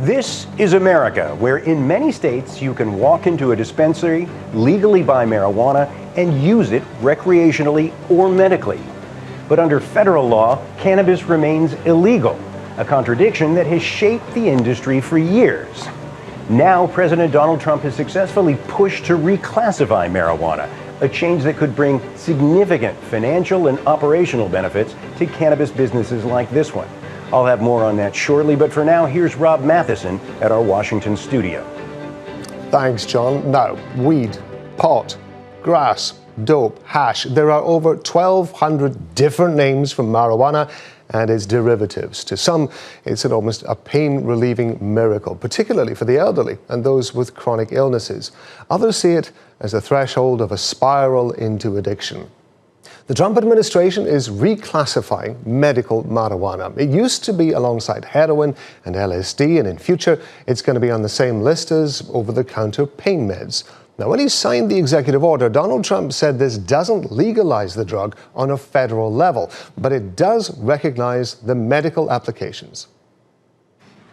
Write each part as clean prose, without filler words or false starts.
This is America, where in many states you can walk into a dispensary, legally buy marijuana, and use it recreationally or medically. But under federal law, cannabis remains illegal, a contradiction that has shaped the industry for years. Now, President Donald Trump has successfully pushed to reclassify marijuana, a change that could bring significant financial and operational benefits to cannabis businesses like this one. I'll have more on that shortly, but for now, here's Rob Matheson at our Washington studio. Thanks, John. Now, weed, pot, grass, dope, hash. There are over 1,200 different names for marijuana and its derivatives. To some, it's almost a pain-relieving miracle, particularly for the elderly and those with chronic illnesses. Others see it as a threshold of a spiral into addiction. The Trump administration is reclassifying medical marijuana. It used to be alongside heroin and LSD, and in future, it's going to be on the same list as over-the-counter pain meds. Now, when he signed the executive order, Donald Trump said this doesn't legalize the drug on a federal level, but it does recognize the medical applications.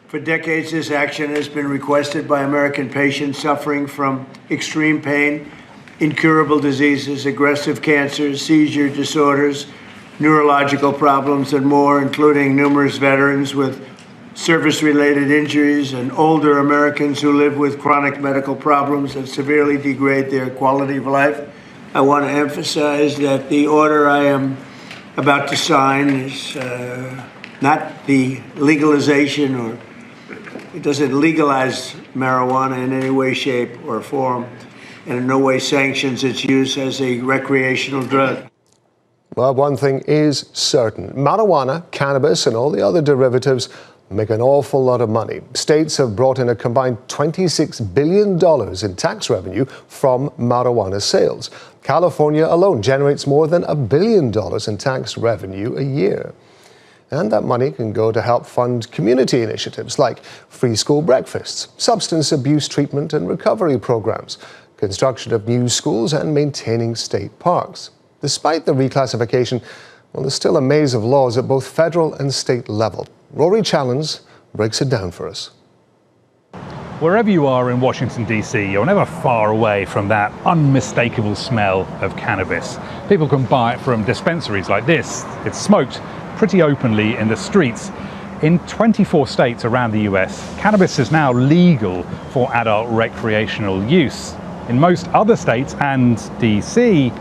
For decades, this action has been requested by American patients suffering from extreme pain, incurable diseases, aggressive cancers, seizure disorders, neurological problems, and more, including numerous veterans with service-related injuries and older Americans who live with chronic medical problems that severely degrade their quality of life. I want to emphasize that the order I am about to sign is not the legalization, or it doesn't legalize marijuana in any way, shape, or form, and in no way sanctions its use as a recreational drug. Well, one thing is certain. Marijuana, cannabis, and all the other derivatives make an awful lot of money. States have brought in a combined $26 billion in tax revenue from marijuana sales. California alone generates more than $1 billion in tax revenue a year. And that money can go to help fund community initiatives like free school breakfasts, substance abuse treatment and recovery programs, construction of new schools, and maintaining state parks. Despite the reclassification, well, there's still a maze of laws at both federal and state level. Rory Challens breaks it down for us. Wherever you are in Washington, D.C., you're never far away from that unmistakable smell of cannabis. People can buy it from dispensaries like this. It's smoked pretty openly in the streets. In 24 states around the US, cannabis is now legal for adult recreational use. In most other states and DC,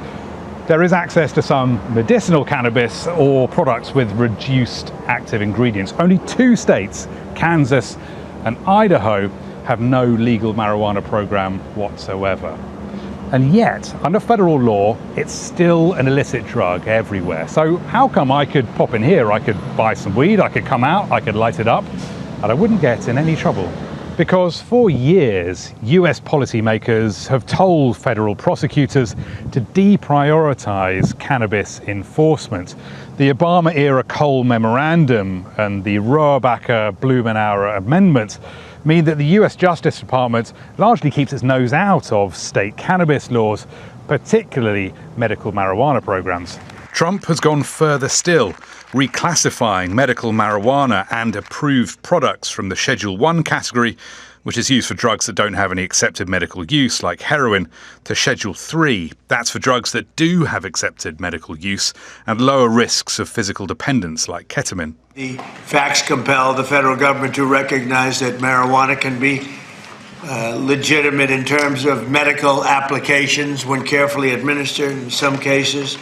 there is access to some medicinal cannabis or products with reduced active ingredients. Only 2 states, Kansas and Idaho, have no legal marijuana program whatsoever. And yet, under federal law, it's still an illicit drug everywhere. So how come I could pop in here, I could buy some weed, I could come out, I could light it up, and I wouldn't get in any trouble? Because for years, US policymakers have told federal prosecutors to deprioritize cannabis enforcement. The Obama-era Cole Memorandum and the Rohrabacher-Blumenauer Amendment mean that the US Justice Department largely keeps its nose out of state cannabis laws, particularly medical marijuana programs. Trump has gone further still, reclassifying medical marijuana and approved products from the Schedule 1 category, which is used for drugs that don't have any accepted medical use, like heroin, to Schedule 3. That's for drugs that do have accepted medical use and lower risks of physical dependence, like ketamine. The facts compel the federal government to recognize that marijuana can be legitimate in terms of medical applications when carefully administered. In some cases,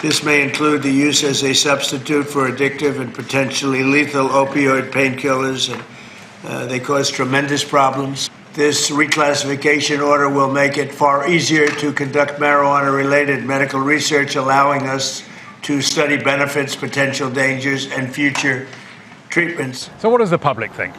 this may include the use as a substitute for addictive and potentially lethal opioid painkillers, and they cause tremendous problems. This reclassification order will make it far easier to conduct marijuana-related medical research, allowing us to study benefits, potential dangers, and future treatments. So what does the public think?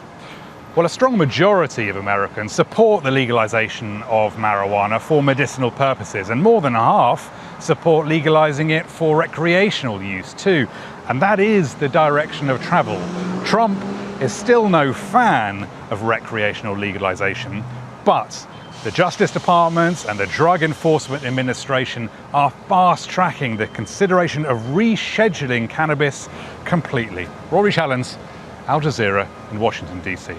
Well, a strong majority of Americans support the legalization of marijuana for medicinal purposes, and more than half support legalizing it for recreational use too. And that is the direction of travel. Trump is still no fan of recreational legalization, but the Justice Department and the Drug Enforcement Administration are fast-tracking the consideration of rescheduling cannabis completely. Rory Challens, Al Jazeera in Washington, D.C.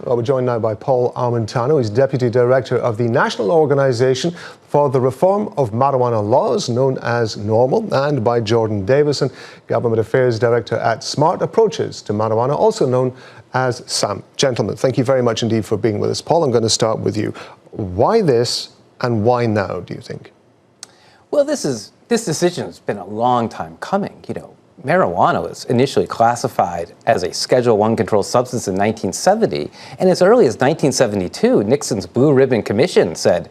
Well, we're joined now by Paul Armentano. He's Deputy Director of the National Organization for the Reform of Marijuana Laws, known as NORML, and by Jordan Davidson, Government Affairs Director at Smart Approaches to Marijuana, also known as SAM. Gentlemen, thank you very much indeed for being with us. Paul, I'm going to start with you. Why this and why now, do you think? Well, this decision has been a long time coming. Marijuana was initially classified as a Schedule I controlled substance in 1970, and as early as 1972, Nixon's Blue Ribbon Commission said,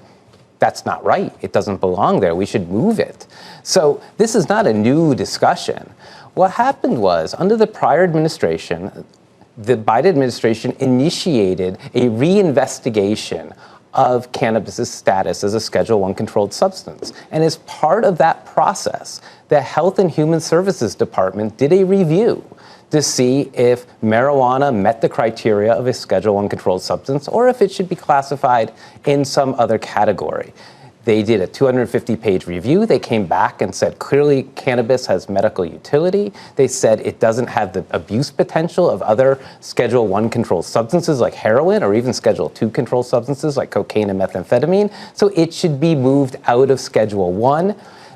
that's not right, it doesn't belong there, we should move it. So this is not a new discussion. What happened was, under the prior administration, the Biden administration initiated a reinvestigation of cannabis's status as a Schedule I controlled substance. And as part of that process, the Health and Human Services Department did a review to see if marijuana met the criteria of a Schedule I controlled substance or if it should be classified in some other category. They did a 250-page review. They came back and said, clearly, cannabis has medical utility. They said it doesn't have the abuse potential of other Schedule I controlled substances like heroin or even Schedule II controlled substances like cocaine and methamphetamine. So it should be moved out of Schedule I.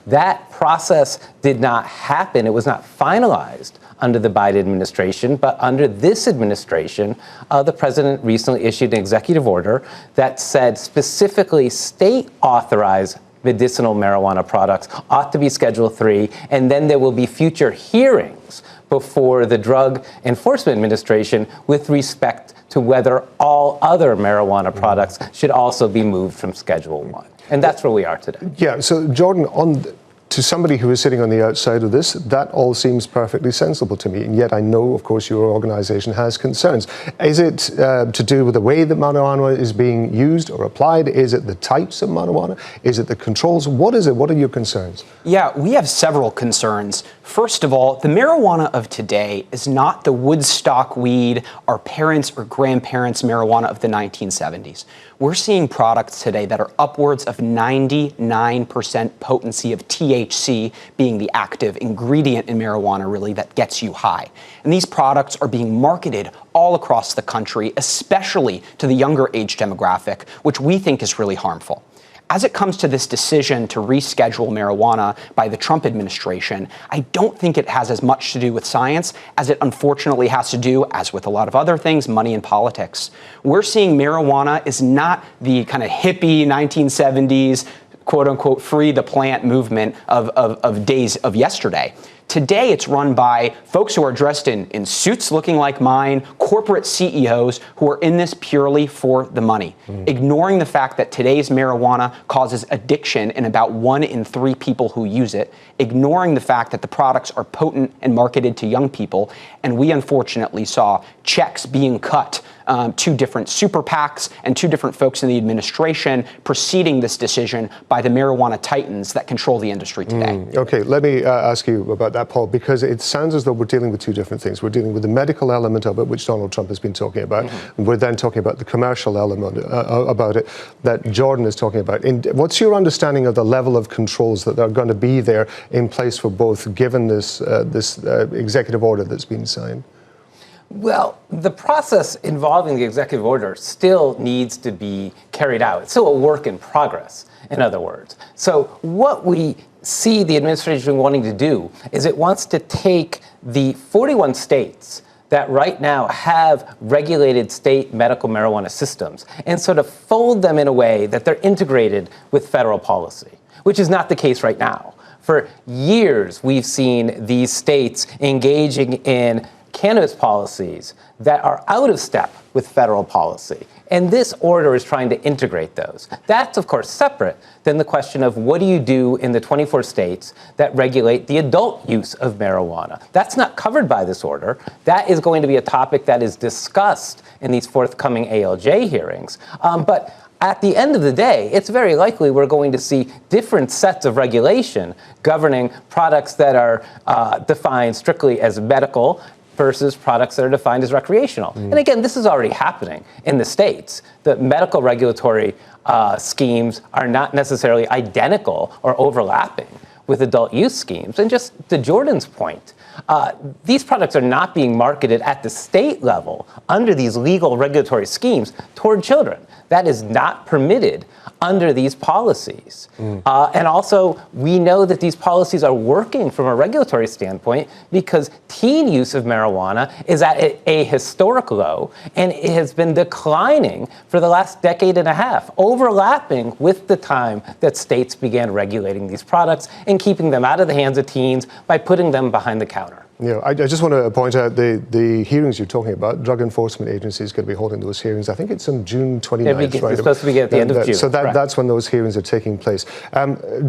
That process did not happen. It was not finalized under the Biden administration, but under this administration, the president recently issued an executive order that said specifically state-authorized medicinal marijuana products ought to be Schedule III, and then there will be future hearings before the Drug Enforcement Administration with respect to whether all other marijuana products should also be moved from Schedule I. And that's where we are today. Yeah, so Jordan, to somebody who is sitting on the outside of this, that all seems perfectly sensible to me. And yet I know, of course, your organization has concerns. Is it to do with the way that marijuana is being used or applied? Is it the types of marijuana? Is it the controls? What is it? What are your concerns? Yeah, we have several concerns. First of all, the marijuana of today is not the Woodstock weed, our parents' or grandparents' marijuana of the 1970s. We're seeing products today that are upwards of 99% potency of THC being the active ingredient in marijuana, really, that gets you high. And these products are being marketed all across the country, especially to the younger age demographic, which we think is really harmful. As it comes to this decision to reschedule marijuana by the Trump administration, I don't think it has as much to do with science as it unfortunately has to do, as with a lot of other things, money and politics. We're seeing marijuana is not the kind of hippie 1970s, quote unquote, free the plant movement of days of yesterday. Today, it's run by folks who are dressed in suits looking like mine, corporate CEOs who are in this purely for the money, ignoring the fact that today's marijuana causes addiction in about 1 in 3 people who use it, ignoring the fact that the products are potent and marketed to young people. And we unfortunately saw checks being cut to different super PACs and 2 different folks in the administration preceding this decision by the marijuana titans that control the industry today. Okay, let me ask you about that, Paul, because it sounds as though we're dealing with 2 different things. We're dealing with the medical element of it, which Donald Trump has been talking about. We're then talking about the commercial element about it that Jordan is talking about. And what's your understanding of the level of controls that are going to be there in place for both, given this executive order that's been signed? Well, the process involving the executive order still needs to be carried out. It's still a work in progress, in other words. So what we see the administration wanting to do is it wants to take the 41 states that right now have regulated state medical marijuana systems and sort of fold them in a way that they're integrated with federal policy, which is not the case right now. For years, we've seen these states engaging in cannabis policies that are out of step with federal policy. And this order is trying to integrate those. That's, of course, separate than the question of what do you do in the 24 states that regulate the adult use of marijuana. That's not covered by this order. That is going to be a topic that is discussed in these forthcoming ALJ hearings. But at the end of the day, it's very likely we're going to see different sets of regulation governing products that are defined strictly as medical versus products that are defined as recreational. And again, this is already happening in the states. The medical regulatory schemes are not necessarily identical or overlapping with adult use schemes. And just to Jordan's point, these products are not being marketed at the state level under these legal regulatory schemes toward children. That is not permitted under these policies. And also, we know that these policies are working from a regulatory standpoint because teen use of marijuana is at a historic low, and it has been declining for the last decade and a half, overlapping with the time that states began regulating these products and keeping them out of the hands of teens by putting them behind the counter. Yeah, I just want to point out the hearings you're talking about. Drug Enforcement Agency is going to be holding those hearings. I think it's on June 29th, right? It's supposed to be at the end of June. So that's when those hearings are taking place.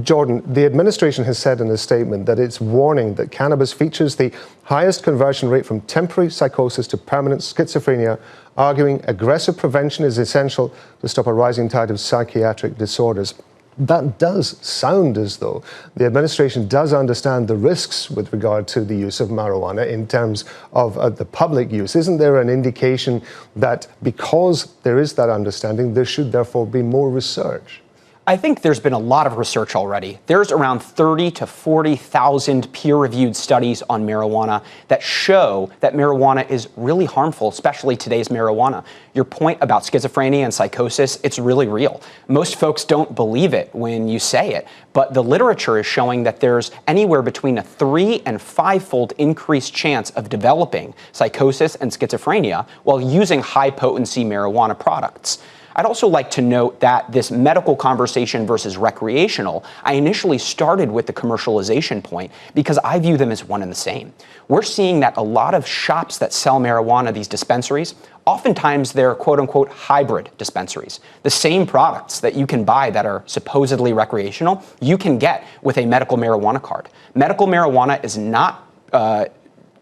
Jordan, the administration has said in a statement that it's warning that cannabis features the highest conversion rate from temporary psychosis to permanent schizophrenia, arguing aggressive prevention is essential to stop a rising tide of psychiatric disorders. That does sound as though the administration does understand the risks with regard to the use of marijuana in terms of the public use. Isn't there an indication that because there is that understanding, there should therefore be more research? I think there's been a lot of research already. There's around 30 to 40,000 peer-reviewed studies on marijuana that show that marijuana is really harmful, especially today's marijuana. Your point about schizophrenia and psychosis, it's really real. Most folks don't believe it when you say it, but the literature is showing that there's anywhere between a 3- and 5-fold increased chance of developing psychosis and schizophrenia while using high-potency marijuana products. I'd also like to note that this medical conversation versus recreational, I initially started with the commercialization point because I view them as one and the same. We're seeing that a lot of shops that sell marijuana, these dispensaries, oftentimes they're quote-unquote hybrid dispensaries. The same products that you can buy that are supposedly recreational, you can get with a medical marijuana card. Medical marijuana is not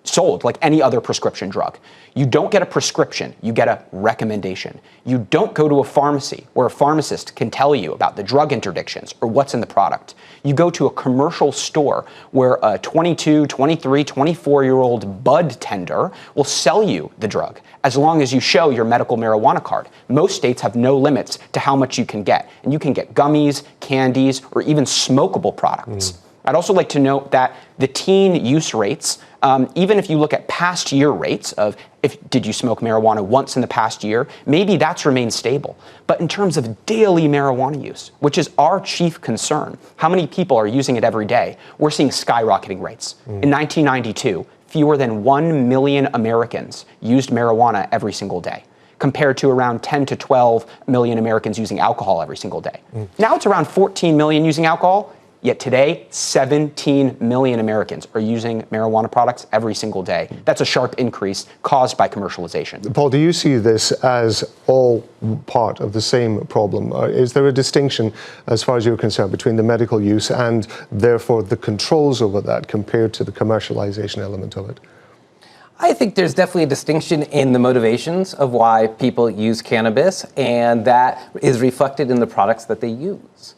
sold like any other prescription drug. You don't get a prescription, you get a recommendation. You don't go to a pharmacy where a pharmacist can tell you about the drug interdictions or what's in the product. You go to a commercial store where a 22, 23, 24-year-old bud tender will sell you the drug as long as you show your medical marijuana card. Most states have no limits to how much you can get, and you can get gummies, candies, or even smokable products. I'd also like to note that the teen use rates, even if you look at past year rates of did you smoke marijuana once in the past year, maybe that's remained stable. But in terms of daily marijuana use, which is our chief concern, how many people are using it every day, we're seeing skyrocketing rates. In 1992, fewer than 1 million Americans used marijuana every single day, compared to around 10 to 12 million Americans using alcohol every single day. Now it's around 14 million using alcohol. Yet today, 17 million Americans are using marijuana products every single day. That's a sharp increase caused by commercialization. Paul, do you see this as all part of the same problem? Is there a distinction, as far as you're concerned, between the medical use and therefore the controls over that compared to the commercialization element of it? I think there's definitely a distinction in the motivations of why people use cannabis, and that is reflected in the products that they use.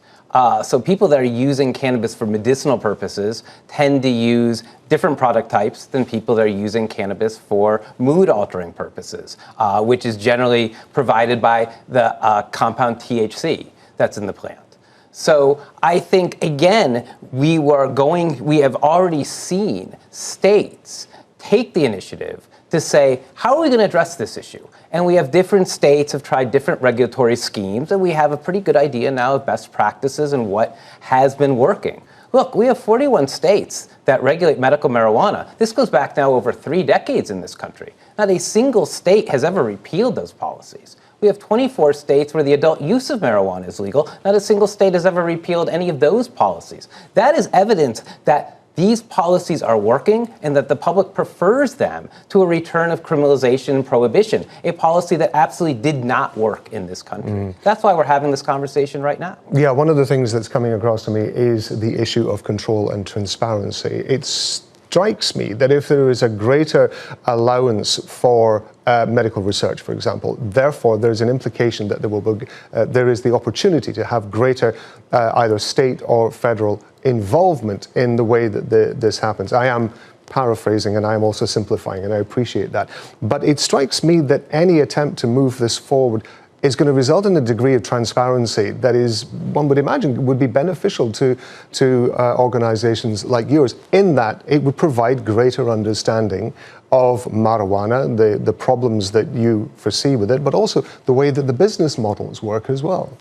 So people that are using cannabis for medicinal purposes tend to use different product types than people that are using cannabis for mood-altering purposes, which is generally provided by the compound THC that's in the plant. So I think, again, we have already seen states take the initiative to say, how are we going to address this issue? And we have different states have tried different regulatory schemes, and we have a pretty good idea now of best practices and what has been working. Look, we have 41 states that regulate medical marijuana. This goes back now over 3 decades in this country. Not a single state has ever repealed those policies. We have 24 states where the adult use of marijuana is legal. Not a single state has ever repealed any of those policies. That is evidence that these policies are working and that the public prefers them to a return of criminalization and prohibition, a policy that absolutely did not work in this country. That's why we're having this conversation right now. Yeah, one of the things that's coming across to me is the issue of control and transparency. It strikes me that if there is a greater allowance for medical research, for example, therefore there's an implication that there is the opportunity to have greater either state or federal involvement in the way that this happens. I am paraphrasing and I am also simplifying, and I appreciate that. But it strikes me that any attempt to move this forward is going to result in a degree of transparency that is, one would imagine, would be beneficial to organizations like yours, in that it would provide greater understanding of marijuana, the problems that you foresee with it, but also the way that the business models work as well.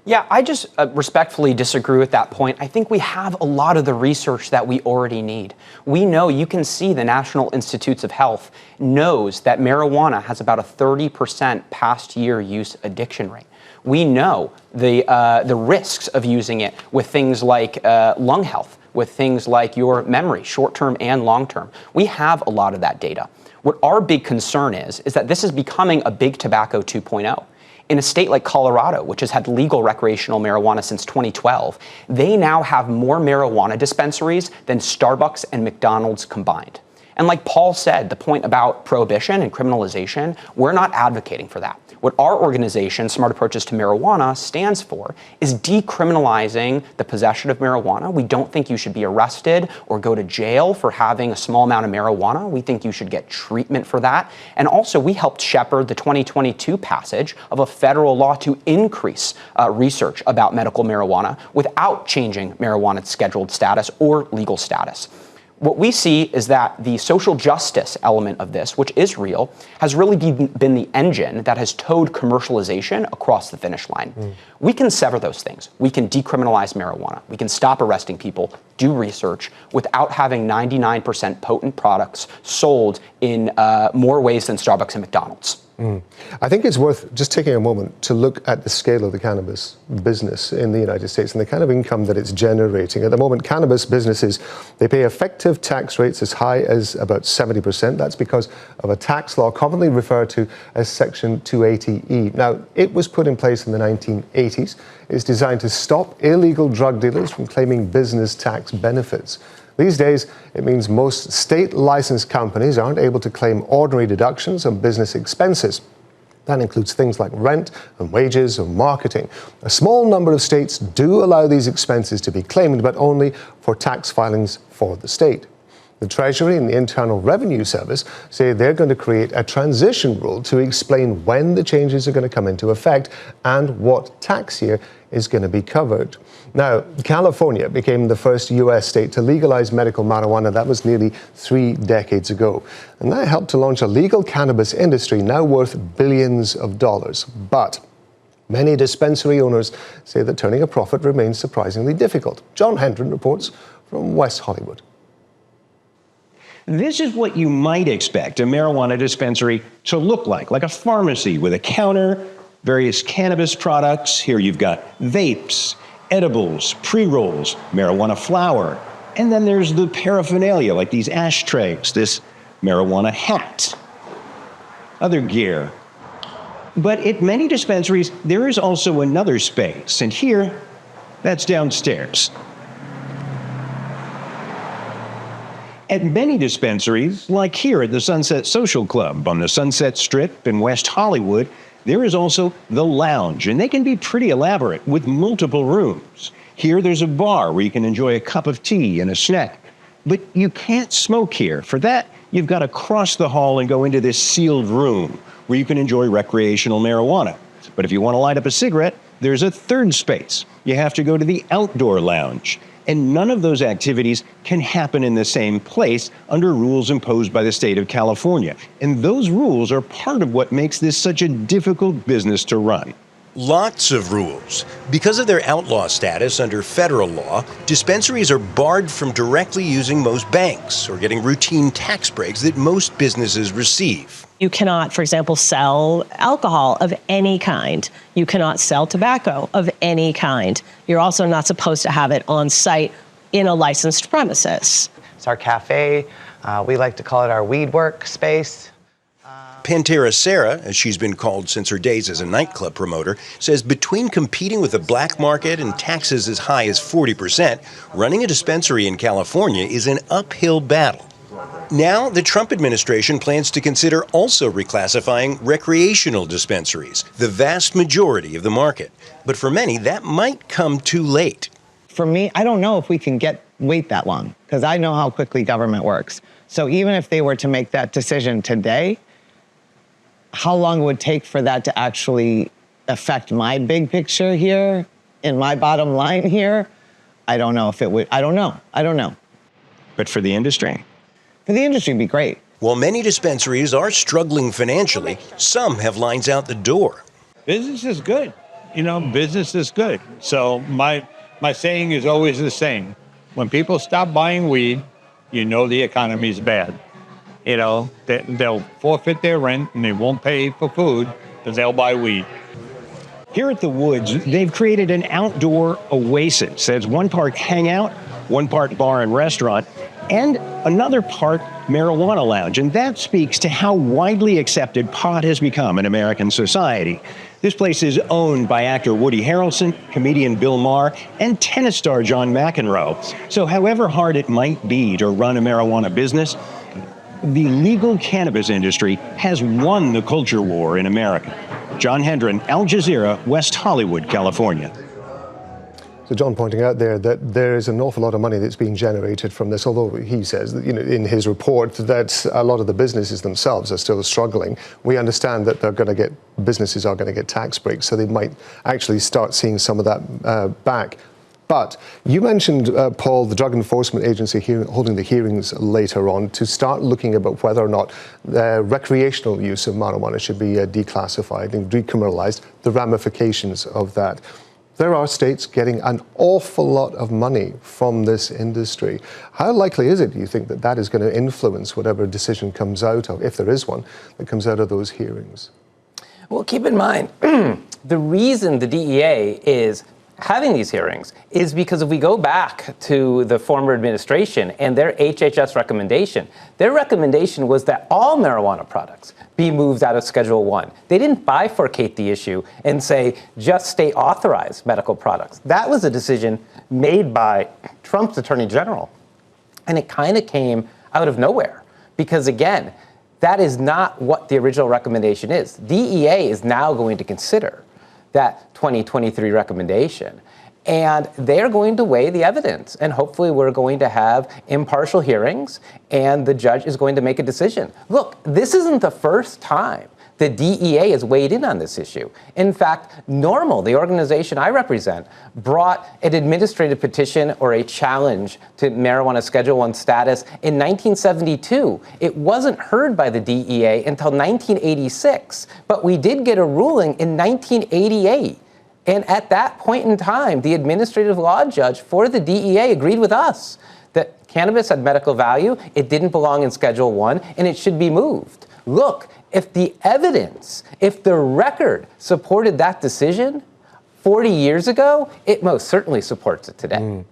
Yeah, I just respectfully disagree with that point. I think we have a lot of the research that we already need. We know, you can see the National Institutes of Health knows that marijuana has about a 30% past year use addiction rate. We know the risks of using it with things like lung health, with things like your memory, short-term and long-term. We have a lot of that data. What our big concern is that this is becoming a big tobacco 2.0. In a state like Colorado, which has had legal recreational marijuana since 2012, they now have more marijuana dispensaries than Starbucks and McDonald's combined. And like Paul said, the point about prohibition and criminalization, we're not advocating for that. What our organization, Smart Approaches to Marijuana, stands for is decriminalizing the possession of marijuana. We don't think you should be arrested or go to jail for having a small amount of marijuana. We think you should get treatment for that. And also, we helped shepherd the 2022 passage of a federal law to increase research about medical marijuana without changing marijuana's scheduled status or legal status. What we see is that the social justice element of this, which is real, has really been the engine that has towed commercialization across the finish line. We can sever those things. We can decriminalize marijuana. We can stop arresting people, do research, without having 99% potent products sold in more ways than Starbucks and McDonald's. I think it's worth just taking a moment to look at the scale of the cannabis business in the United States and the kind of income that it's generating. At the moment, cannabis businesses, they pay effective tax rates as high as about 70%. That's because of a tax law commonly referred to as Section 280E. Now, it was put in place in the 1980s. It's designed to stop illegal drug dealers from claiming business tax benefits. These days, it means most state-licensed companies aren't able to claim ordinary deductions on business expenses. That includes things like rent and wages and marketing. A small number of states do allow these expenses to be claimed, but only for tax filings for the state. The Treasury and the Internal Revenue Service say they're going to create a transition rule to explain when the changes are going to come into effect and what tax year is going to be covered. Now, California became the first U.S. state to legalize medical marijuana. That was nearly 3 decades ago. And that helped to launch a legal cannabis industry now worth billions of dollars. But many dispensary owners say that turning a profit remains surprisingly difficult. John Hendren reports from West Hollywood. This is what you might expect a marijuana dispensary to look like a pharmacy with a counter, various cannabis products. Here you've got vapes, edibles, pre-rolls, marijuana flower, and then there's the paraphernalia like these ashtrays, this marijuana hat, other gear. But at many dispensaries, there is also another space, and here, that's downstairs. At many dispensaries, like here at the Sunset Social Club on the Sunset Strip in West Hollywood, there is also the lounge, and they can be pretty elaborate with multiple rooms. Here there's a bar where you can enjoy a cup of tea and a snack. But you can't smoke here. For that, you've got to cross the hall and go into this sealed room where you can enjoy recreational marijuana. But if you want to light up a cigarette, there's a third space. You have to go to the outdoor lounge. And none of those activities can happen in the same place under rules imposed by the state of California. And those rules are part of what makes this such a difficult business to run. Lots of rules. Because of their outlaw status under federal law, dispensaries are barred from directly using most banks or getting routine tax breaks that most businesses receive. You cannot, for example, sell alcohol of any kind. You cannot sell tobacco of any kind. You're also not supposed to have it on site in a licensed premises. It's our cafe. We like to call it our weed work space. Pantera Sarah, as she's been called since her days as a nightclub promoter, says between competing with the black market and taxes as high as 40%, running a dispensary in California is an uphill battle. Now, the Trump administration plans to consider also reclassifying recreational dispensaries, the vast majority of the market. But for many, that might come too late. For me, I don't know if we can wait that long, because I know how quickly government works. So even if they were to make that decision today, how long it would take for that to actually affect my big picture here, in my bottom line here, I don't know if it would. I don't know. But for the industry? For the industry, it'd be great. While many dispensaries are struggling financially, some have lines out the door. Business is good. Business is good. So my saying is always the same. When people stop buying weed, the economy's bad. They'll forfeit their rent and they won't pay for food, but they'll buy weed. Here at the Woods, they've created an outdoor oasis. There's one part hangout, one part bar and restaurant, and another part marijuana lounge. And that speaks to how widely accepted pot has become in American society. This place is owned by actor Woody Harrelson, comedian Bill Maher, and tennis star John McEnroe. So however hard it might be to run a marijuana business, the legal cannabis industry has won the culture war in America. John Hendren, Al Jazeera, West Hollywood, California. So John pointing out there that there is an awful lot of money that's being generated from this, although he says that, in his report that a lot of the businesses themselves are still struggling. We understand that businesses are going to get tax breaks, so they might actually start seeing some of that back. But you mentioned, Paul, the Drug Enforcement Agency holding the hearings later on to start looking about whether or not recreational use of marijuana should be declassified and decriminalized, the ramifications of that. There are states getting an awful lot of money from this industry. How likely is it, do you think, that that is going to influence whatever decision comes out of, if there is one, that comes out of those hearings? Well, keep in mind, the reason the DEA is having these hearings is because if we go back to the former administration and their HHS recommendation, their recommendation was that all marijuana products be moved out of Schedule 1. They didn't bifurcate the issue and say just state-authorized medical products. That was a decision made by Trump's Attorney General. And it kind of came out of nowhere because, again, that is not what the original recommendation is. DEA is now going to consider that 2023 recommendation. And they're going to weigh the evidence. And hopefully we're going to have impartial hearings and the judge is going to make a decision. Look, this isn't the first time the DEA has weighed in on this issue. In fact, NORML, the organization I represent, brought an administrative petition or a challenge to marijuana Schedule 1 status in 1972. It wasn't heard by the DEA until 1986, but we did get a ruling in 1988. And at that point in time, the administrative law judge for the DEA agreed with us that cannabis had medical value, it didn't belong in Schedule 1, and it should be moved. Look, if the evidence, if the record supported that decision 40 years ago, it most certainly supports it today.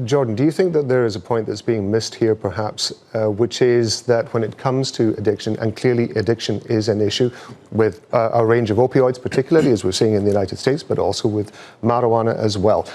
Jordan, do you think that there is a point that's being missed here, perhaps, which is that when it comes to addiction, and clearly addiction is an issue with a range of opioids, particularly as we're seeing in the United States, but also with marijuana as well,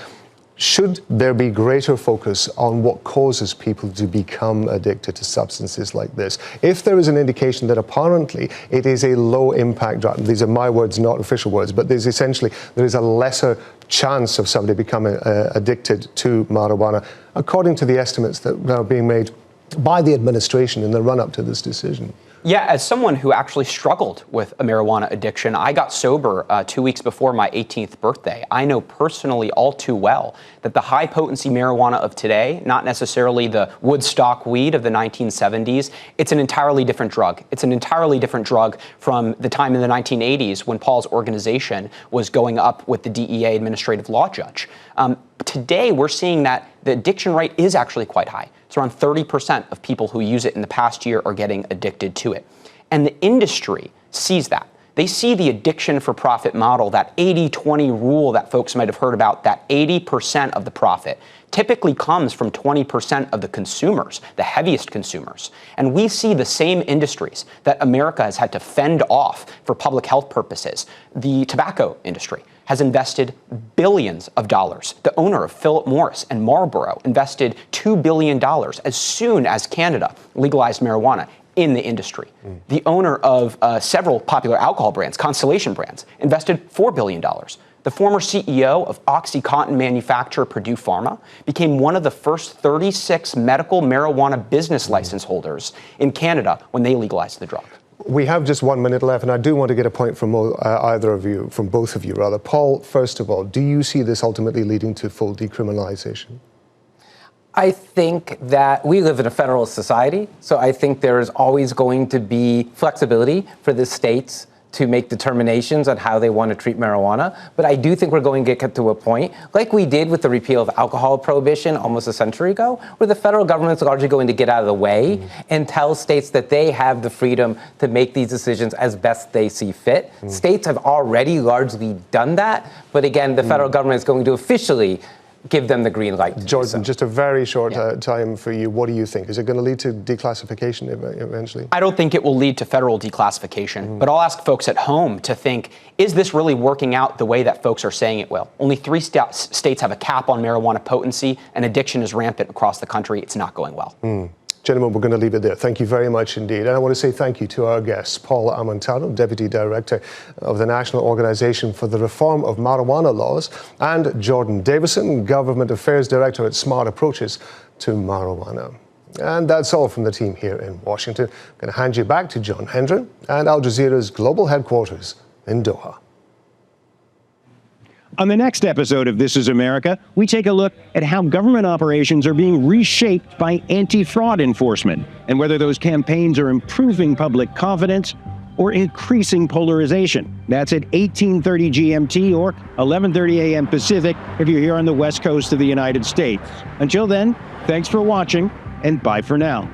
should there be greater focus on what causes people to become addicted to substances like this? If there is an indication that apparently it is a low impact drug, these are my words, not official words, but there is a lesser chance of somebody becoming addicted to marijuana, according to the estimates that are being made by the administration in the run-up to this decision. Yeah, as someone who actually struggled with a marijuana addiction, I got sober 2 weeks before my 18th birthday. I know personally all too well that the high-potency marijuana of today, not necessarily the Woodstock weed of the 1970s, it's an entirely different drug. It's an entirely different drug from the time in the 1980s when Paul's organization was going up with the DEA administrative law judge. Today, we're seeing that the addiction rate is actually quite high. It's around 30% of people who use it in the past year are getting addicted to it. And the industry sees that. They see the addiction for profit model, that 80-20 rule that folks might have heard about, that 80% of the profit typically comes from 20% of the consumers, the heaviest consumers. And we see the same industries that America has had to fend off for public health purposes. The tobacco industry has invested billions of dollars. The owner of Philip Morris and Marlboro invested $2 billion as soon as Canada legalized marijuana in the industry. The owner of several popular alcohol brands, Constellation Brands, invested $4 billion. The former CEO of OxyContin manufacturer Purdue Pharma became one of the first 36 medical marijuana business license holders in Canada when they legalized the drug. we have just 1 minute left, and I do want to get a point from both of you. Paul, first of all, do you see this ultimately leading to full decriminalization? I think that we live in a federalist society, so I think there is always going to be flexibility for the states to make determinations on how they want to treat marijuana. But I do think we're going to get to a point, like we did with the repeal of alcohol prohibition almost a century ago, where the federal government's largely going to get out of the way and tell states that they have the freedom to make these decisions as best they see fit. States have already largely done that, but again, the federal government is going to officially give them the green light. Jordan, just a very short time for you. What do you think? Is it going to lead to declassification eventually? I don't think it will lead to federal declassification, but I'll ask folks at home to think, is this really working out the way that folks are saying it will? Only 3 states have a cap on marijuana potency, and addiction is rampant across the country. It's not going well. Gentlemen, we're going to leave it there. Thank you very much indeed. And I want to say thank you to our guests, Paul Armentano, Deputy Director of the National Organization for the Reform of Marijuana Laws, and Jordan Davidson, Government Affairs Director at Smart Approaches to Marijuana. And that's all from the team here in Washington. I'm going to hand you back to John Hendren and Al Jazeera's global headquarters in Doha. On the next episode of This Is America, we take a look at how government operations are being reshaped by anti-fraud enforcement and whether those campaigns are improving public confidence or increasing polarization. That's at 18:30 GMT or 11:30 a.m. Pacific if you're here on the West Coast of the United States. Until then, thanks for watching and bye for now.